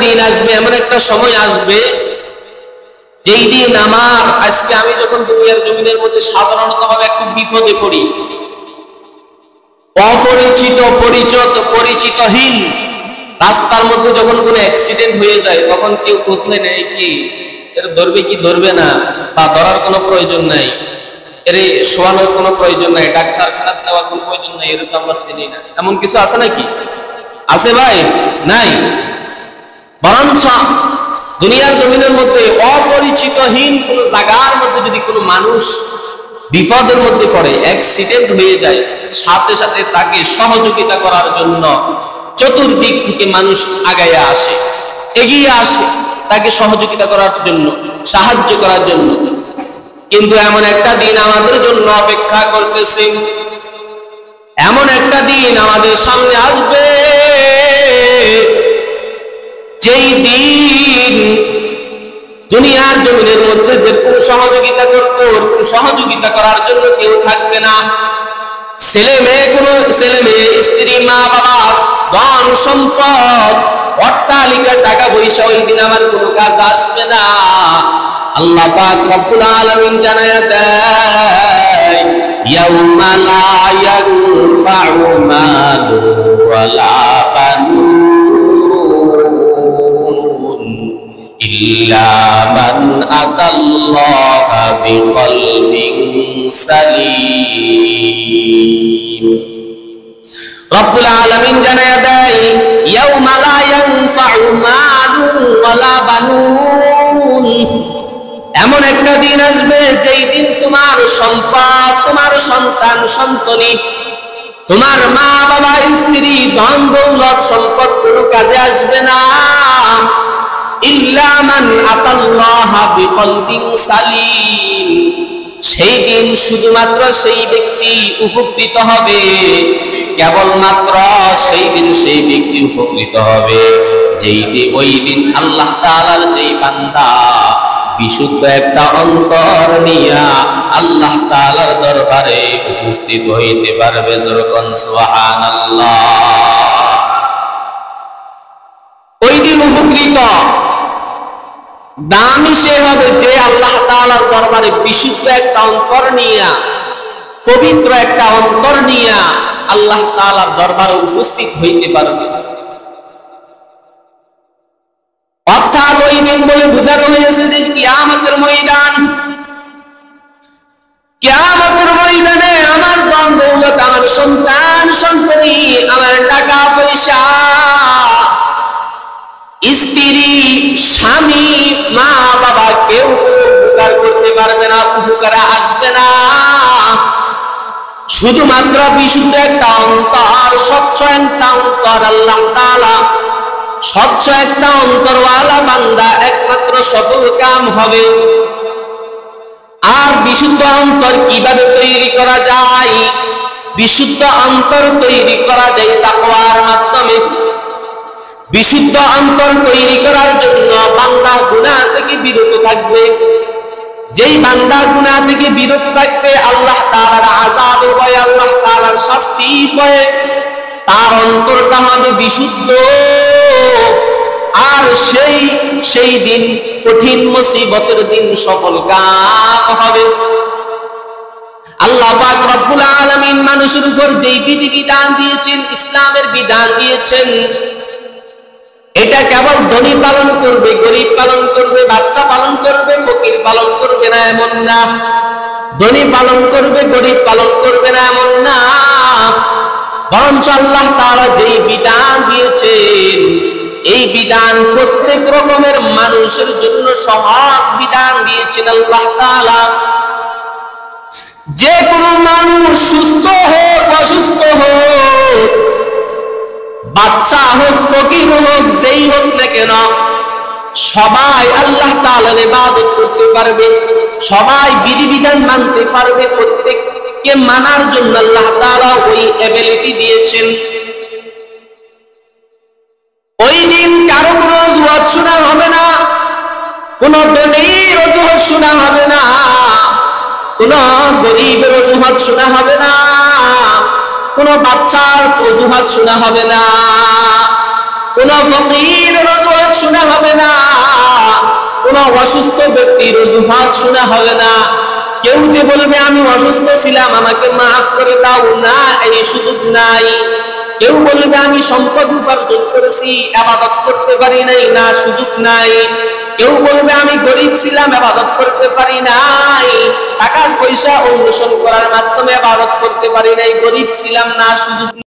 দিন আসবে, এমন একটা সময় আসবে যেই দিন আমার আজকে আমি যখন দুনিয়ার জমিনের মধ্যে সাধারণত ভাবে একটু বিপদে পড়ি, অপরিচিত পরিচিতহীন রাস্তার মধ্যে যখন কোনো অ্যাক্সিডেন্ট হয়ে যায়, তখন কেউ খোঁজ নেয় কি এটা ধরবে কি ধরবে না, বা ধরার কোনো প্রয়োজন নাই, এর শোয়ানোর কোনো প্রয়োজন নাই, ডাক্তারখানা নেওয়ার কোনো প্রয়োজন নাই, এর তো আমরা চিনি না। এমন কিছু আছে নাকি? আছে ভাই? নাই। বরঞ্চ দুনিয়ার জমিনের মধ্যে অপরিচিতহীন কোনো জায়গার মধ্যে যদি কোনো মানুষ বিপদের মধ্যে পড়ে, অ্যাক্সিডেন্ট হয়ে যায়, সাথে সাথে তাকে সহযোগিতা করার জন্য চতুর্দিক থেকে মানুষ আগাইয়া আসে, এগিয়ে আসে তাকে সহযোগিতা করার জন্য, সাহায্য করার জন্য। কিন্তু এমন একটা দিন আমাদের জন্য অপেক্ষা করতেছে, এমন একটা দিন আমাদের সামনে আসবে যেই দিন দুনিয়ার জমিনের মধ্যে যে সহযোগিতা করতো, সহযোগিতা করার জন্য কেউ থাকবে না। ছেলে মেয়ে, স্ত্রী, মা বাবা, ধন সম্পদ, অট্টালিকা, টাকা পয়সা ওই দিন আমার কোনো কাজ আসবে না। আল্লাহ পাক রব্বুল আলামিন জানায়া দেয়, ইয়াউমা লা ইয়ানফাউ মালুন ওয়ালা বানুন ইল্লা মান আতাল্লাহা বিকলবিন সালিম। রব্বুল আলামিন জানায়া দেয়, ইয়াউমা লা ইয়ানফাউ মালুন ওয়ালা বানুন, এমন একটা দিন আসবে যেই দিন তোমার সম্পদ, তোমার সন্তান সন্ততি, তোমার মা বাবা, স্ত্রী, ধন দৌলত, সম্পদ কোনো কাজে আসবে না। ইল্লা মান আতাল্লাহা বিকলবিন সালিম, সেই দিন শুধুমাত্র সেই ব্যক্তি উপকৃত হবে, কেবলমাত্র সেই দিন সেই ব্যক্তি উপকৃত হবে ওই দিন আল্লাহ তাআলার যেই বান্দা বিশুদ্ধ একটা অন্তর নিয়া আল্লাহ তাআলার দরবারে উপস্থিত হইতে পারবে। যখন সুবহানাল্লাহ, ওই দিন উপকৃত দামি সে হবে যে আল্লাহ তাআলার দরবারে বিশুদ্ধ একটা অন্তর নিয়া, পবিত্র একটা অন্তর নিয়া আল্লাহ তাআলার দরবারে উপস্থিত হইতে পারবে। অর্থাৎ ওই দিন বলে বুঝানো হয়েছে যে কিয়ামতের ময়দান, কিয়ামতের ময়দানে আমার ধন দৌলত, আমার সন্তান সন্ততি, আমার টাকা পয়সা, স্ত্রী, স্বামী, মা বাবা, কেউ কোনো উপকার করতে পারবে না, উপকারে আসবে না। শুধুমাত্র বিশুদ্ধ একটা অন্তর, স্বচ্ছ একটা অন্তর, আল্লাহ তাআলা স্বচ্ছ একটা অন্তরওয়ালা বান্দা একমাত্র সফল কাম হবে। আর বিশুদ্ধ অন্তর কিভাবে তৈরি করা যায়? বিশুদ্ধ অন্তর তৈরি করা যায় তাকওয়ার মাধ্যমে। বিশুদ্ধ অন্তর তৈরি করার জন্য বান্দা গুনাহ থেকে বিরত থাকবে। যেই বান্দা গুনাহ থেকে বিরত থাকবে, আল্লাহ তাআলার আযাবের ভয়ে, আল্লাহ তাআলার শাস্তির ভয়ে, তার অন্তরটা হবে বিশুদ্ধ। আর সেই দিন কঠিন মুসিবতের দিন সফল কাম হবে। আল্লাহ পাক রব্বুল আলামিন মানুষের উপর যেই বিধান দিয়েছেন, ইসলামের বিধান দিয়েছেন, এটা কেবল ধনী পালন করবে, গরিব পালন করবে, বাচ্চা পালন করবে, ফকির পালন করবে না এমন না। ধনী পালন করবে, গরিব পালন করবে না এমন না। বরঞ্চ আল্লাহ তাআলা যেই বিধান দিয়েছেন, এই বিধান প্রত্যেক রকমের মানুষের জন্য সহজ বিধান দিয়েছেন আল্লাহ তাআলা। যে কোনো মানুষ সুস্থ হোক, অসুস্থ হোক, বাচ্চা হোক, ফকির হোক, যেই হোক না কেন, সবাই আল্লাহ তাআলার ইবাদত করতে পারবে, সবাই বিধিবিধান মানতে পারবে। প্রত্যেককে মানার জন্য আল্লাহ তাআলা ওই এবিলিটি দিয়েছেন। ওই দিন কারো কোনো অজুহাত শোনা হবে না, কোন ধনীর অজুহাত শোনা হবে না, কোন গরিবের অজুহাত শোনা হবে না, কোন বাচ্চার অজুহাত শোনা হবে না, কোন ফকিরের অজুহাত শোনা অসুস্থ ব্যক্তির অজুহাত শোনা হবে না। কেউ যে বলবে আমি অসুস্থ ছিলাম আমাকে মাফ করে দাও, না, এই সুযোগ নাই। কেউ বলবে আমি সম্পদ উপার্জন করেছি ইবাদত করতে পারি নাই, না, সুযোগ নাই। কেউ বলবে আমি গরিব ছিলাম ইবাদত করতে পারি নাই, টাকা পয়সা অন্বেষণ করার মাধ্যমে ইবাদত করতে পারি নাই, গরিব ছিলাম, না, সুযোগ